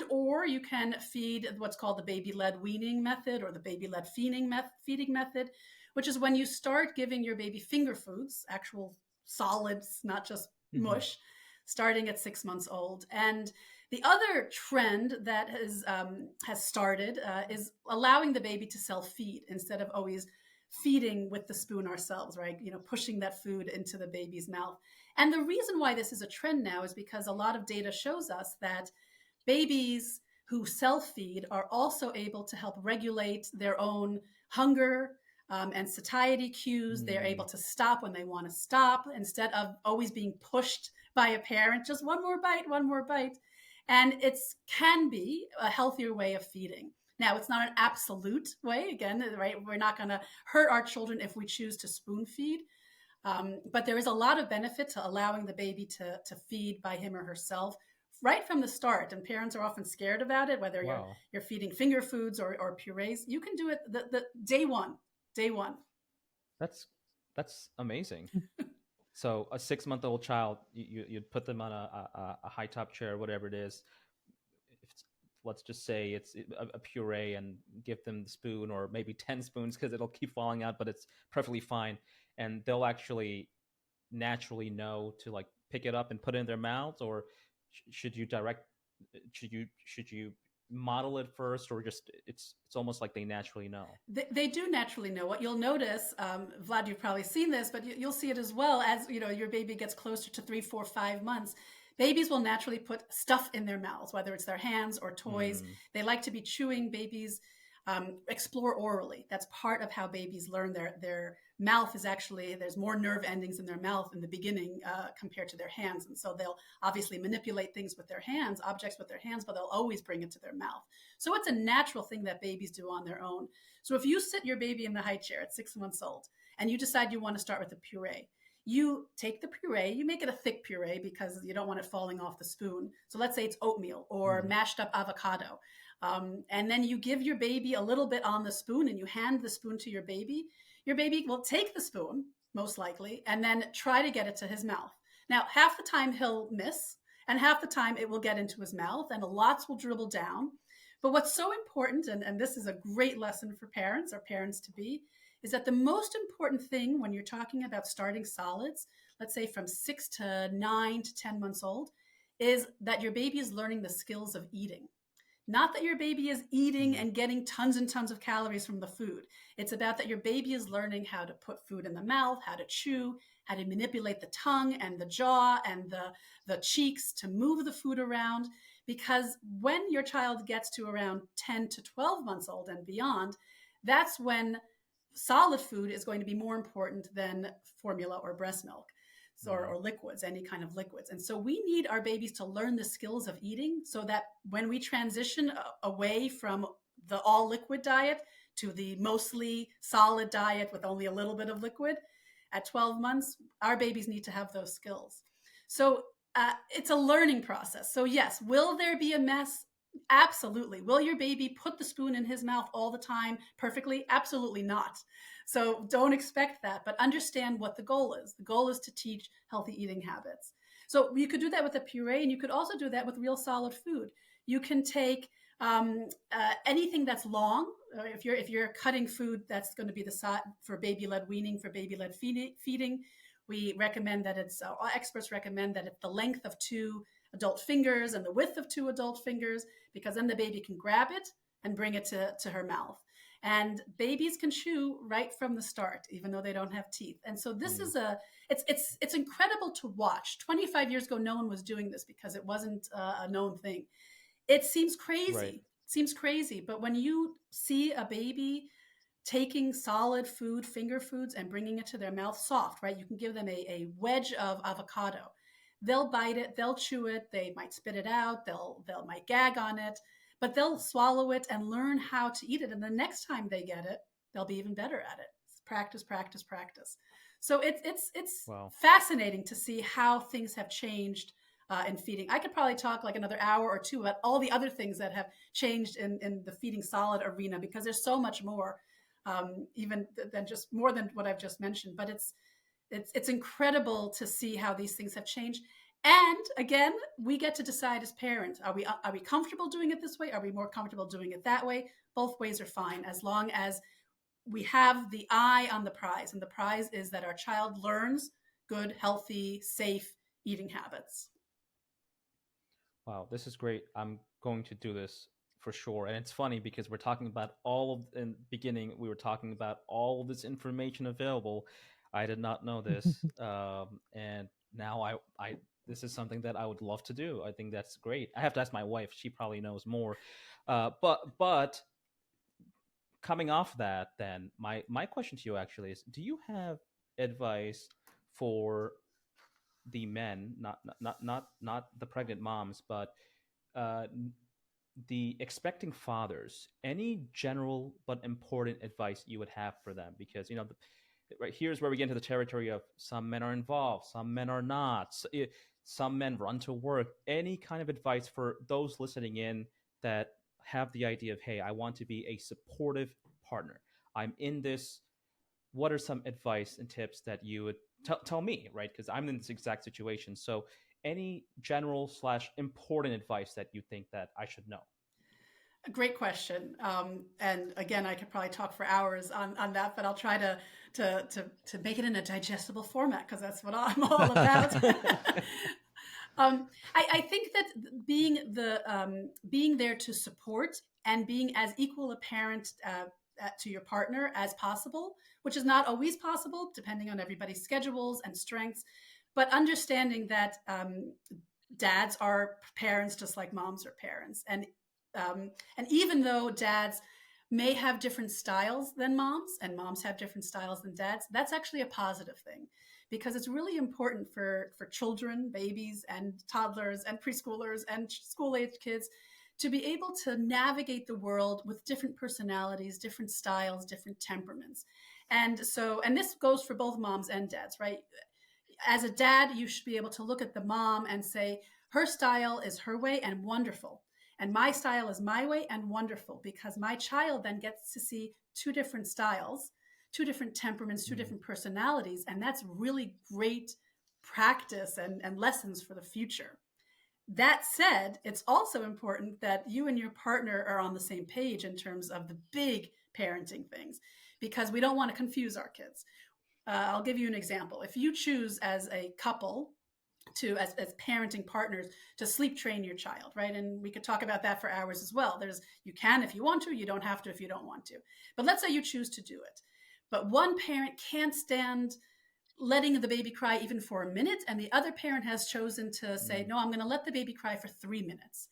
S2: or you can feed what's called the baby-led weaning method or the baby-led feeding method, which is when you start giving your baby finger foods, actual solids, not just mush, starting at 6 months old. And the other trend that has started is allowing the baby to self-feed instead of always feeding with the spoon ourselves, right? Pushing that food into the baby's mouth. And the reason why this is a trend now is because a lot of data shows us that babies who self-feed are also able to help regulate their own hunger and satiety cues. They're able to stop when they want to stop instead of always being pushed by a parent, just one more bite. And it can be a healthier way of feeding. Now, it's not an absolute way, again, right? We're not going to hurt our children if we choose to spoon feed. But there is a lot of benefit to allowing the baby to feed by him or herself right from the start. And parents are often scared about it, whether
S3: Wow.
S2: you're feeding finger foods or purees. You can do it the day one. Day one.
S3: That's amazing. So a 6-month-old child, you'd put them on a high top chair, whatever it is. If it's, let's just say it's a puree, and give them the spoon, or maybe 10 spoons, because it'll keep falling out, but it's perfectly fine. And they'll actually naturally know to like pick it up and put it in their mouths, or should you should you model it first, or just it's almost like they naturally know?
S2: They do naturally know. What you'll notice, Vlad, you've probably seen this, but you'll see it as well as your baby gets closer to 3, 4, 5 months. Babies will naturally put stuff in their mouths, whether it's their hands or toys. They like to be chewing. Babies explore orally. That's part of how babies learn. Their mouth is actually, there's more nerve endings in their mouth in the beginning compared to their hands. And so they'll obviously manipulate things with their hands, objects with their hands, but they'll always bring it to their mouth. So it's a natural thing that babies do on their own. So if you sit your baby in the high chair at 6 months old and you decide you want to start with a puree, you take the puree, you make it a thick puree because you don't want it falling off the spoon. So let's say it's oatmeal or mashed up avocado. And then you give your baby a little bit on the spoon and you hand the spoon to your baby. Your baby will take the spoon, most likely, and then try to get it to his mouth. Now, half the time he'll miss, and half the time it will get into his mouth, and lots will dribble down. But what's so important, and this is a great lesson for parents or parents to be, is that the most important thing when you're talking about starting solids, let's say from 6 to 9 to 10 months old, is that your baby is learning the skills of eating. Not that your baby is eating and getting tons and tons of calories from the food. It's about that your baby is learning how to put food in the mouth, how to chew, how to manipulate the tongue and the jaw and the cheeks to move the food around. Because when your child gets to around 10 to 12 months old and beyond, that's when solid food is going to be more important than formula or breast milk. Or liquids, any kind of liquids. And so we need our babies to learn the skills of eating so that when we transition away from the all liquid diet to the mostly solid diet with only a little bit of liquid at 12 months, our babies need to have those skills. So it's a learning process. So yes, will there be a mess? Absolutely. Will your baby put the spoon in his mouth all the time perfectly? Absolutely not. So don't expect that, but understand what the goal is. The goal is to teach healthy eating habits. So you could do that with a puree, and you could also do that with real solid food. You can take anything that's long. If you're cutting food, that's going to be the side for baby-led weaning, for baby-led feeding. We recommend that experts recommend that it's the length of 2 adult fingers and the width of 2 adult fingers, because then the baby can grab it and bring it to her mouth. And babies can chew right from the start, even though they don't have teeth. And so this is it's incredible to watch. 25 years ago, no one was doing this because it wasn't a known thing. It seems crazy, but when you see a baby taking solid food, finger foods, and bringing it to their mouth soft, right? You can give them a wedge of avocado. They'll bite it, they'll chew it, they might spit it out, they'll might gag on it, but they'll swallow it and learn how to eat it. And the next time they get it, they'll be even better at it. Practice, practice, practice. So it's
S3: Wow.
S2: fascinating to see how things have changed in feeding. I could probably talk like another hour or 2 about all the other things that have changed in the feeding solid arena, because there's so much more, even than just more than what I've just mentioned. But it's incredible to see how these things have changed. And again, we get to decide as parents, are we comfortable doing it this way? Are we more comfortable doing it that way? Both ways are fine, as long as we have the eye on the prize. And the prize is that our child learns good, healthy, safe eating habits.
S3: Wow, this is great. I'm going to do this for sure. And it's funny because we're talking about in the beginning, we were talking about all of this information available. I did not know this. And now I this is something that I would love to do. I think that's great. I have to ask my wife. She probably knows more. But coming off that, then my question to you actually is: do you have advice for the men, not the pregnant moms, but uh, the expecting fathers? Any general but important advice you would have for them? Because right here's where we get into the territory of some men are involved, some men are not. Some men run to work. Any kind of advice for those listening in that have the idea of, hey, I want to be a supportive partner. I'm in this. What are some advice and tips that you would tell me, right? Because I'm in this exact situation. So any general / important advice that you think that I should know?
S2: A great question. And again, I could probably talk for hours on that, but I'll try to make it in a digestible format because that's what I'm all about. I think that being there to support and being as equal a parent to your partner as possible, which is not always possible depending on everybody's schedules and strengths, but understanding that dads are parents just like moms are parents, and even though dads may have different styles than moms and moms have different styles than dads, that's actually a positive thing, because it's really important for children, babies and toddlers and preschoolers and school-aged kids to be able to navigate the world with different personalities, different styles, different temperaments. And this goes for both moms and dads, right? As a dad, you should be able to look at the mom and say, her style is her way and wonderful. And my style is my way and wonderful, because my child then gets to see two different styles, two different temperaments, two different personalities. And that's really great practice and lessons for the future. That said, it's also important that you and your partner are on the same page in terms of the big parenting things, because we don't want to confuse our kids. I'll give you an example. If you choose as a couple as parenting partners to sleep train your child, right? And we could talk about that for hours as well. You can if you want to, you don't have to if you don't want to. But let's say you choose to do it. But one parent can't stand letting the baby cry even for a minute, and the other parent has chosen to say, no, I'm going to let the baby cry for 3 minutes.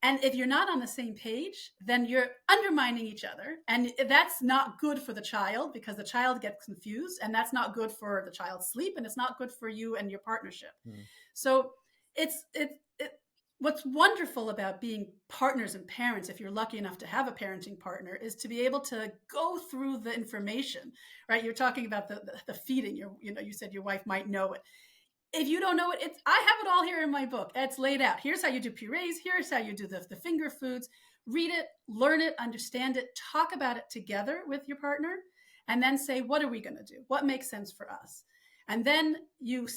S2: And if you're not on the same page, then you're undermining each other. And that's not good for the child, because the child gets confused, and that's not good for the child's sleep, and it's not good for you and your partnership. So what's wonderful about being partners and parents, if you're lucky enough to have a parenting partner, is to be able to go through the information, right? You're talking about the feeding. You said your wife might know it. If you don't know it, I have it all here in my book. It's laid out. Here's how you do purees. Here's how you do the finger foods. Read it, learn it, understand it, talk about it together with your partner, and then say, what are we going to do? What makes sense for us? And then you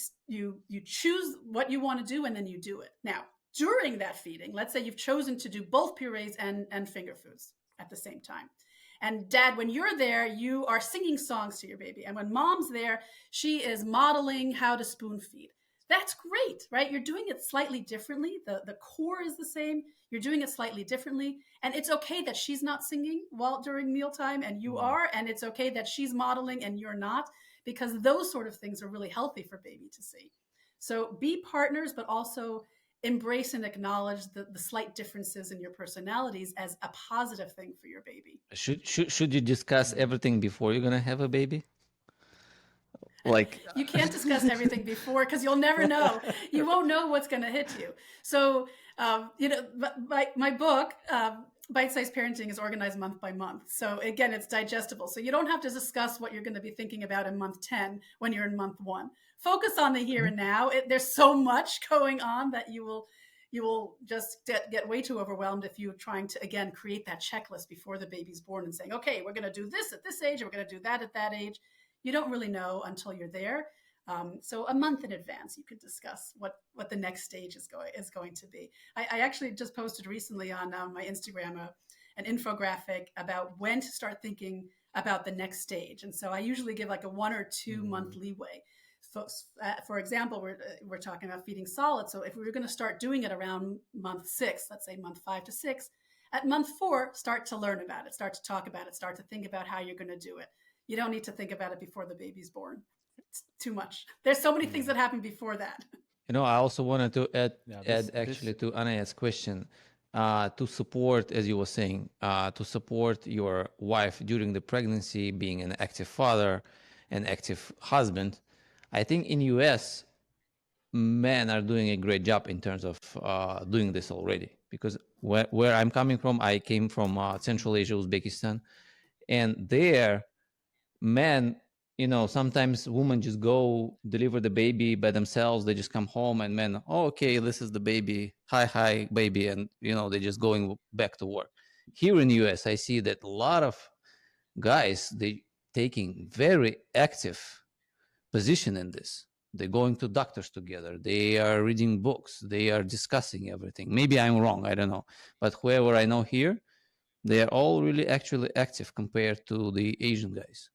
S2: choose what you want to do, and then you do it. Now, during that feeding, let's say you've chosen to do both purees and finger foods at the same time. And dad, when you're there, you are singing songs to your baby. And when mom's there, she is modeling how to spoon feed. That's great, right? You're doing it slightly differently. The core is the same. You're doing it slightly differently. And it's okay that she's not singing during mealtime and you are. And it's okay that she's modeling and you're not, because those sort of things are really healthy for baby to see. So be partners, but also embrace and acknowledge the slight differences in your personalities as a positive thing for your baby.
S1: Should you discuss everything before you're gonna have a baby? Like
S2: you can't discuss everything before, because you'll never know. You won't know what's going to hit you. So my book, Bite-Sized Parenting, is organized month by month. So again, it's digestible. So you don't have to discuss what you're going to be thinking about in month 10 when you're in month 1. Focus on the here and now. There's so much going on that you will just get way too overwhelmed if you're trying to, again, create that checklist before the baby's born and saying, okay, we're going to do this at this age, and we're going to do that at that age. You don't really know until you're there. So a month in advance, you could discuss what the next stage is going to be. I actually just posted recently on my Instagram an infographic about when to start thinking about the next stage. And so I usually give like a 1 or 2 month leeway. For example, we're talking about feeding solid. So if we were going to start doing it around month 6, let's say month 5 to 6, at month 4, start to learn about it, start to talk about it, start to think about how you're going to do it. You don't need to think about it before the baby's born. It's too much. There's so many things that happen before that.
S1: I also wanted to add to Anaya's question, to support, as you were saying, to support your wife during the pregnancy, being an active father, an active husband. I think in US, men are doing a great job in terms of doing this already. Because where I'm coming from, I came from Central Asia, Uzbekistan, and there, men Sometimes women just go deliver the baby by themselves. They just come home and men, oh, okay, this is the baby. Hi, baby. And, they're just going back to work. Here in the US, I see that a lot of guys, they taking very active position in this. They're going to doctors together. They are reading books. They are discussing everything. Maybe I'm wrong. I don't know. But whoever I know here, they are all really actually active compared to the Asian guys.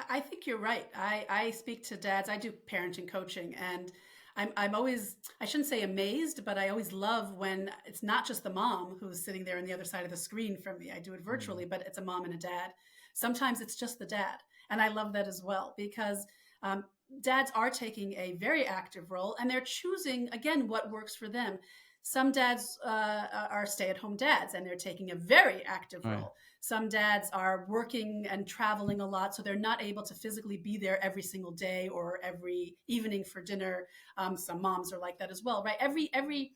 S2: I think you're right. I speak to dads. I do parenting coaching, and I'm always, I shouldn't say amazed, but I always love when it's not just the mom who's sitting there on the other side of the screen from me. I do it virtually, but it's a mom and a dad. Sometimes it's just the dad, and I love that as well because um, dads are taking a very active role, and they're choosing again what works for them. Some dads are stay-at-home dads, and they're taking a very active
S1: Right.
S2: role. Some dads are working and traveling a lot, so they're not able to physically be there every single day or every evening for dinner. Some moms are like that as well, right? Every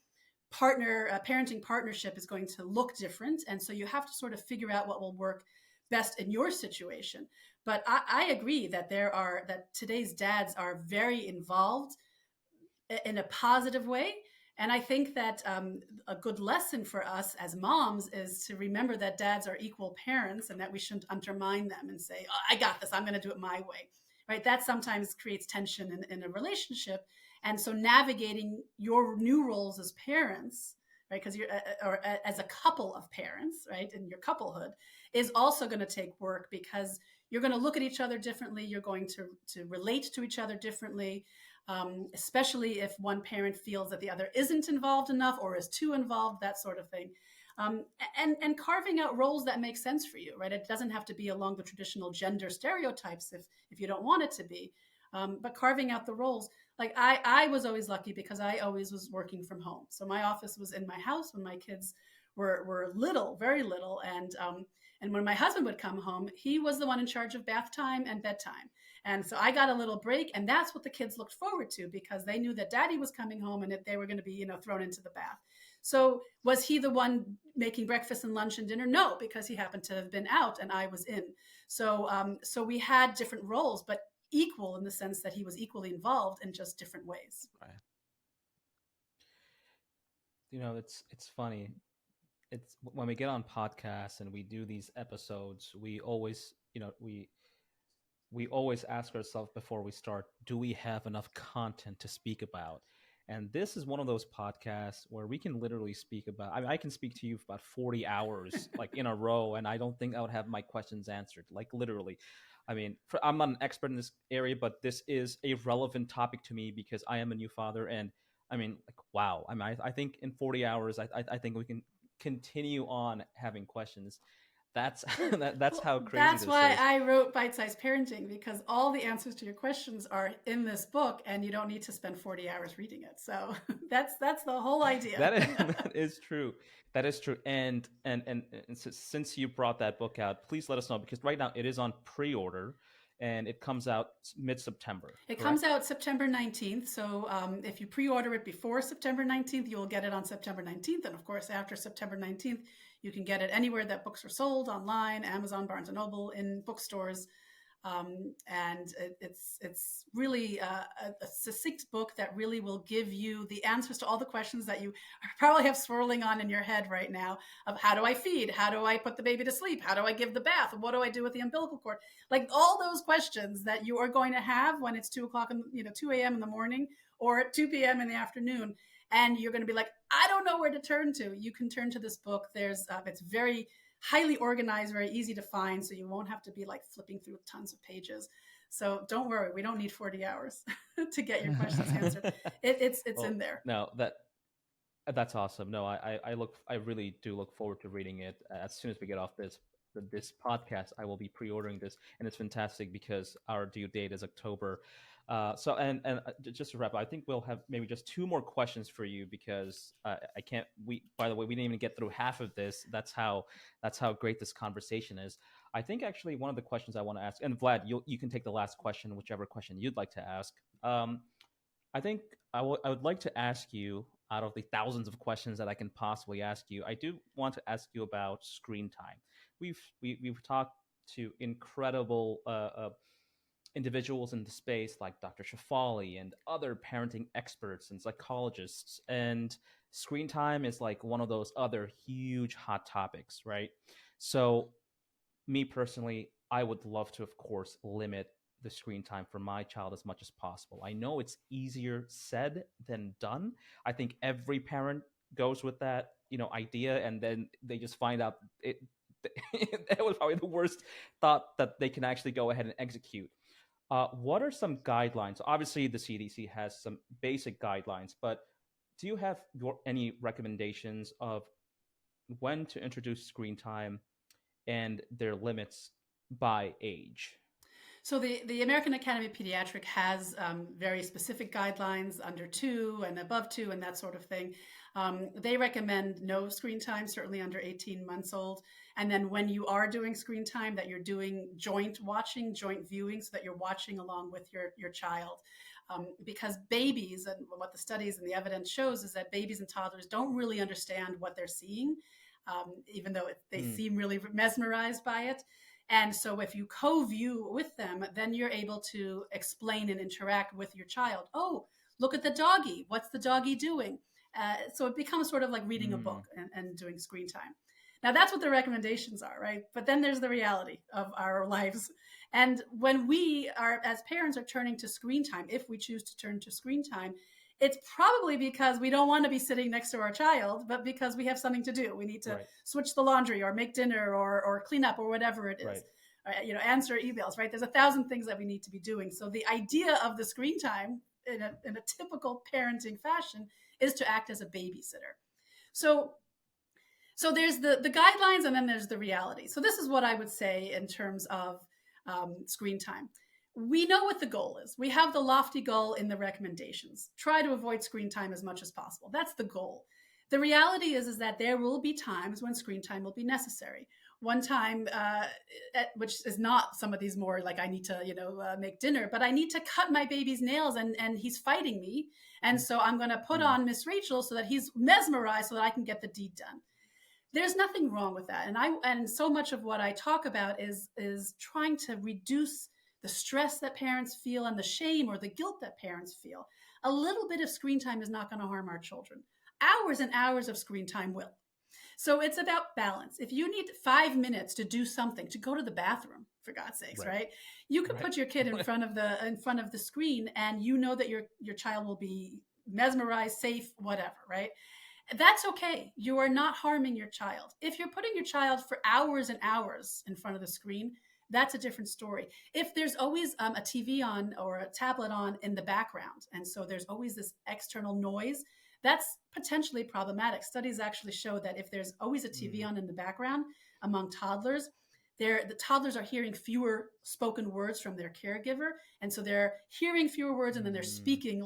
S2: partner, parenting partnership is going to look different, and so you have to sort of figure out what will work best in your situation. But I agree that that today's dads are very involved in a positive way. And I think that a good lesson for us as moms is to remember that dads are equal parents and that we shouldn't undermine them and say, oh, I got this, I'm going to do it my way. Right? That sometimes creates tension in a relationship. And so navigating your new roles as parents, right? Because you're, or as a couple of parents, right? In your couplehood is also going to take work because you're going to look at each other differently. You're going to relate to each other differently. Especially if one parent feels that the other isn't involved enough or is too involved, that sort of thing. And carving out roles that make sense for you, right? It doesn't have to be along the traditional gender stereotypes if you don't want it to be, but carving out the roles. Like I was always lucky because I always was working from home. So my office was in my house when my kids were little, very little, and when my husband would come home, he was the one in charge of bath time and bedtime. And so I got a little break, and that's what the kids looked forward to because they knew that daddy was coming home and that they were going to be, thrown into the bath. So was he the one making breakfast and lunch and dinner? No, because he happened to have been out and I was in. So we had different roles, but equal in the sense that he was equally involved in just different ways.
S1: Right.
S3: It's funny. It's when we get on podcasts and we do these episodes, we always, we always ask ourselves before we start, do we have enough content to speak about? And this is one of those podcasts where we can literally speak about, I can speak to you for about 40 hours, like in a row, and I don't think I would have my questions answered, like literally. I mean, I'm not an expert in this area, but this is a relevant topic to me because I am a new father. And I mean, like, wow. I mean, I think in 40 hours, I think we can continue on having questions. That's that's how crazy
S2: That's
S3: this
S2: why
S3: is.
S2: I wrote Bite-Sized Parenting because all the answers to your questions are in this book and you don't need to spend 40 hours reading it. So that's the whole idea.
S3: That is true. That is true. And since you brought that book out, please let us know because right now it is on pre-order and it comes out mid-September.
S2: It comes out September 19th. So if you pre-order it before September 19th, you will get it on September 19th. And of course, after September 19th, you can get it anywhere that books are sold, online, Amazon, Barnes & Noble, in bookstores. And it's really a succinct book that really will give you the answers to all the questions that you probably have swirling on in your head right now of how do I feed? How do I put the baby to sleep? How do I give the bath? What do I do with the umbilical cord? Like all those questions that you are going to have when it's 2 o'clock, 2 a.m. in the morning or at 2 p.m. in the afternoon. And you're going to be like, I don't know where to turn to. You can turn to this book. It's very highly organized, very easy to find. So you won't have to be like flipping through tons of pages. So don't worry, we don't need 40 hours to get your questions answered. It's in there.
S3: No, that's awesome. No, I really do look forward to reading it as soon as we get off this podcast. I will be pre-ordering this, and it's fantastic because our due date is October. So just to wrap up, I think we'll have maybe just 2 more questions for you because I can't. By the way, we didn't even get through half of this. That's how great this conversation is. I think actually one of the questions I want to ask, and Vlad, you can take the last question, whichever question you'd like to ask. I think I would like to ask you, out of the thousands of questions that I can possibly ask you, I do want to ask you about screen time. We've talked to incredible individuals in the space like Dr. Shafali and other parenting experts and psychologists. And screen time is like one of those other huge hot topics, right? So, me personally, I would love to, of course, limit the screen time for my child as much as possible. I know it's easier said than done. I think every parent goes with that, idea, and then they just find out it that was probably the worst thought that they can actually go ahead and execute. What are some guidelines? Obviously, the CDC has some basic guidelines, but do you have any recommendations of when to introduce screen time and their limits by age?
S2: So the American Academy of Pediatric has very specific guidelines under 2 and above 2 and that sort of thing. They recommend no screen time, certainly under 18 months old. And then when you are doing screen time, that you're doing joint watching, joint viewing, so that you're watching along with your child. Because babies, and what the studies and the evidence shows, is that babies and toddlers don't really understand what they're seeing, even though they seem really mesmerized by it. And so if you co-view with them, then you're able to explain and interact with your child. Oh, look at the doggy. What's the doggy doing? So it becomes sort of like reading a book and doing screen time. Now, that's what the recommendations are, right? But then there's the reality of our lives. And when we are, as parents, are turning to screen time, if we choose to turn to screen time, it's probably because we don't want to be sitting next to our child, but because we have something to do. We need to switch the laundry or make dinner or clean up or whatever it is. Right. Answer emails, right? There's 1,000 things that we need to be doing. So the idea of the screen time in a typical parenting fashion is to act as a babysitter. So there's the guidelines, and then there's the reality. So this is what I would say in terms of screen time. We know what the goal is. We have the lofty goal in the recommendations. Try to avoid screen time as much as possible. That's the goal. The reality is that there will be times when screen time will be necessary. One time, which is not some of these more like I need to, make dinner, but I need to cut my baby's nails and he's fighting me. And so I'm going to put on Miss Rachel so that he's mesmerized so that I can get the deed done. There's nothing wrong with that. And so much of what I talk about is trying to reduce the stress that parents feel and the shame or the guilt that parents feel. A little bit of screen time is not going to harm our children. Hours and hours of screen time will. So it's about balance. If you need 5 minutes to do something, to go to the bathroom, for God's sakes, right? You could put your kid in front of the screen, and you know that your child will be mesmerized, safe, whatever, right? That's okay. You are not harming your child. If you're putting your child for hours and hours in front of the screen, that's a different story. If there's always a TV on or a tablet on in the background, and so there's always this external noise, that's potentially problematic. Studies actually show that if there's always a TV on in the background among toddlers, the toddlers are hearing fewer spoken words from their caregiver. And so they're hearing fewer words and then they're speaking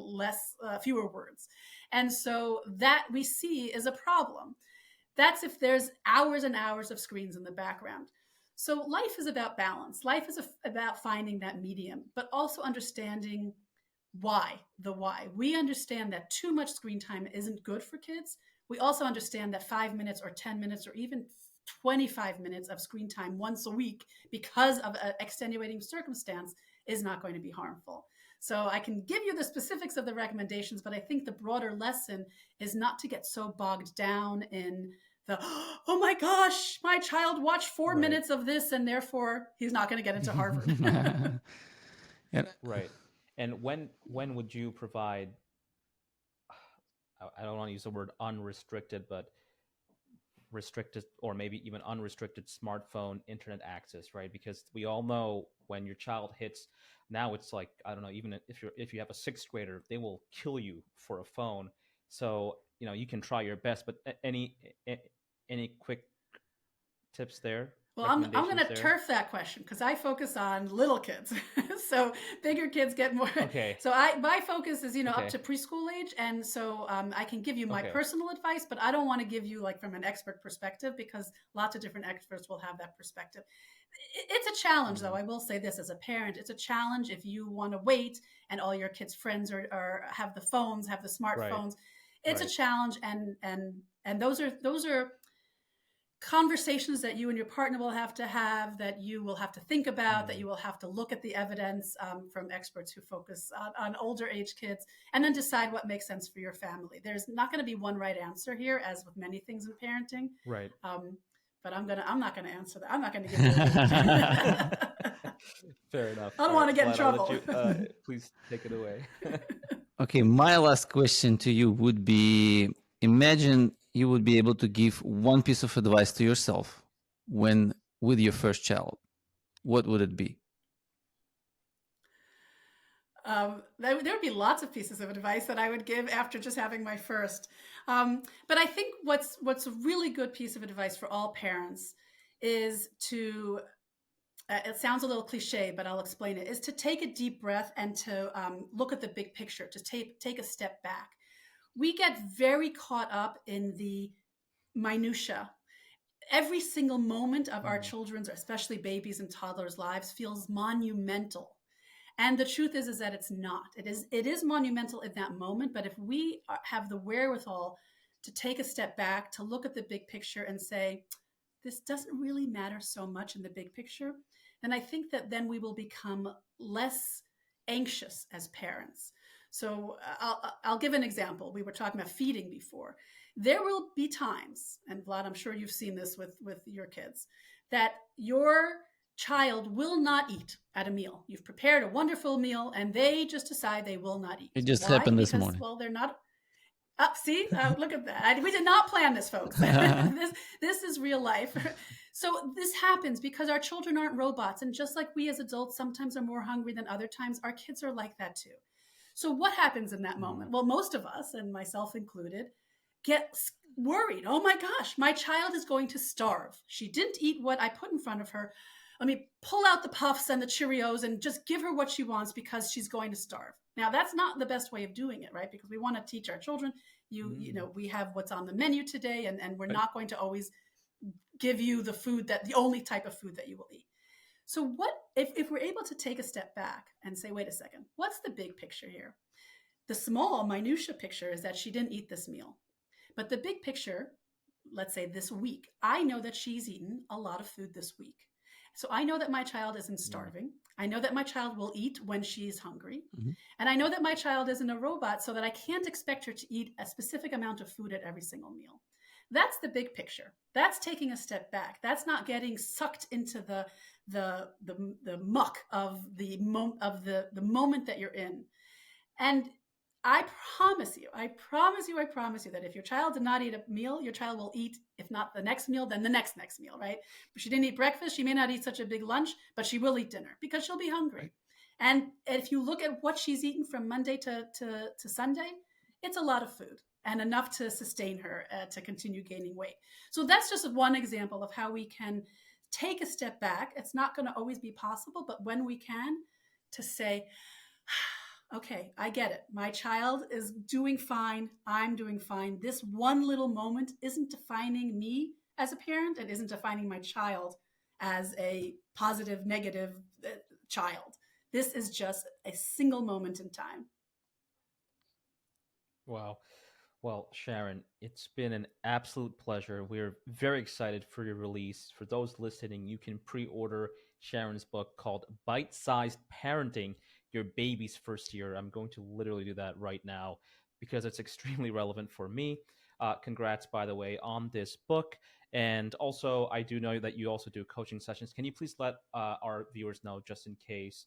S2: fewer words. And so that we see is a problem. That's if there's hours and hours of screens in the background. So life is about balance. Life is about finding that medium, but also understanding why. We understand that too much screen time isn't good for kids. We also understand that 5 minutes or 10 minutes or even 25 minutes of screen time once a week because of an extenuating circumstance is not going to be harmful. So I can give you the specifics of the recommendations, but I think the broader lesson is not to get so bogged down in oh my gosh, my child watched 4 minutes of this and therefore he's not going to get into Harvard.
S3: Right. And when would you provide, I don't want to use the word unrestricted, but restricted or maybe even unrestricted smartphone internet access, right? Because we all know when your child hits, now it's like, I don't know, even if you have a 6th grader, they will kill you for a phone. So, you can try your best, but any quick tips there?
S2: Well, I'm going to turf that question because I focus on little kids. So bigger kids get more.
S3: Okay.
S2: So my focus is, up to preschool age. And so I can give you my personal advice, but I don't want to give you like from an expert perspective because lots of different experts will have that perspective. It's a challenge, though. I will say this as a parent. It's a challenge if you want to wait and all your kids' friends have the phones, have the smartphones. It's a challenge. And those are conversations that you and your partner will have to have, that you will have to think about, that you will have to look at the evidence from experts who focus on older age kids, and then decide what makes sense for your family. There's not going to be one right answer here, as with many things in parenting.
S3: Right.
S2: But I'm not gonna answer that. I'm not gonna give you a
S3: Fair enough.
S2: I don't want to get in trouble.
S3: Please take it away.
S1: Okay, my last question to you would be, imagine you would be able to give one piece of advice to yourself when with your first child. What would it be?
S2: There would be lots of pieces of advice that I would give after just having my first. But I think what's a really good piece of advice for all parents is to, it sounds a little cliche, but I'll explain it, is to take a deep breath and to look at the big picture, to take a step back. We get very caught up in the minutia. Every single moment of our children's, especially babies and toddlers' lives, feels monumental. And the truth is that it's not. It is monumental in that moment, but if we have the wherewithal to take a step back, to look at the big picture and say, this doesn't really matter so much in the big picture, then I think that then we will become less anxious as parents. So I'll give an example. We were talking about feeding before. There will be times, and Vlad, I'm sure you've seen this with your kids, that your child will not eat at a meal. You've prepared a wonderful meal and they just decide they will not eat.
S1: It just happened this morning.
S2: Well, they're not. Look at that. We did not plan this, folks. This is real life. So this happens because our children aren't robots. And just like we as adults sometimes are more hungry than other times, our kids are like that too. So what happens in that moment? Well, most of us, and myself included, get worried. Oh my gosh, my child is going to starve. She didn't eat what I put in front of her. Let me pull out the Puffs and the Cheerios and just give her what she wants because she's going to starve. Now, that's not the best way of doing it, right? Because we want to teach our children, you know, we have what's on the menu today, and we're not going to always give you the only type of food that you will eat. So what, if we're able to take a step back and say, wait a second, what's the big picture here? The small minutia picture is that she didn't eat this meal. But the big picture, let's say this week, I know that she's eaten a lot of food this week. So I know that my child isn't starving. I know that my child will eat when she's hungry. And I know that my child isn't a robot, so that I can't expect her to eat a specific amount of food at every single meal. That's the big picture. That's taking a step back. That's not getting sucked into the muck of the moment that you're in. And I promise you that if your child did not eat a meal, your child will eat, if not the next meal, then the next meal, right? If she didn't eat breakfast, she may not eat such a big lunch, but she will eat dinner because she'll be hungry. Right. And if you look at what she's eaten from Monday to Sunday, it's a lot of food and enough to sustain her to continue gaining weight. So that's just one example of how we can take a step back. It's not going to always be possible, but when we can, to say, okay, I get it. My child is doing fine. I'm doing fine. This one little moment isn't defining me as a parent. It isn't defining my child as a positive, negative child. This is just a single moment in time.
S3: Wow. Well, Sharon, it's been an absolute pleasure. We're very excited for your release. For those listening, you can pre-order Sharon's book called Bite-Sized Parenting, Your Baby's First Year. I'm going to literally do that right now because it's extremely relevant for me. Congrats, by the way, on this book. And also, I do know that you also do coaching sessions. Can you please let our viewers know, just in case,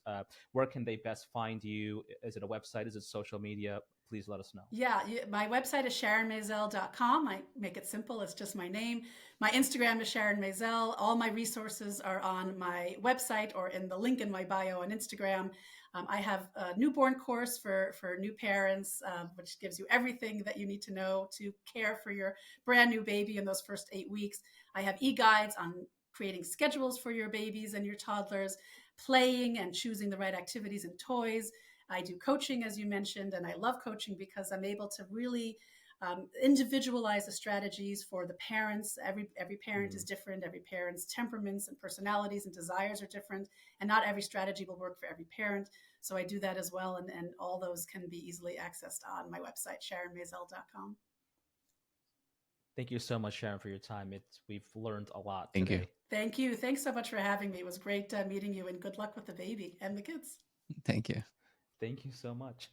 S3: where can they best find you? Is it a website? Is it social media? Please let us know.
S2: Yeah, my website is sharonmazel.com. I make it simple. It's just my name. My Instagram is Sharon Mazel. All my resources are on my website or in the link in my bio on Instagram. I have a newborn course for new parents, which gives you everything that you need to know to care for your brand new baby in those first 8 weeks. I have e-guides on creating schedules for your babies and your toddlers, playing and choosing the right activities and toys. I do coaching, as you mentioned, and I love coaching because I'm able to really individualize the strategies for the parents. Every parent is different. Every parent's temperaments and personalities and desires are different, and not every strategy will work for every parent. So I do that as well, and all those can be easily accessed on my website, sharonmazel.com.
S3: Thank you so much, Sharon, for your time. We've learned a lot
S1: Thank you.
S3: today.
S2: Thank you. Thanks so much for having me. It was great meeting you, and good luck with the baby and the kids.
S1: Thank you.
S3: Thank you so much.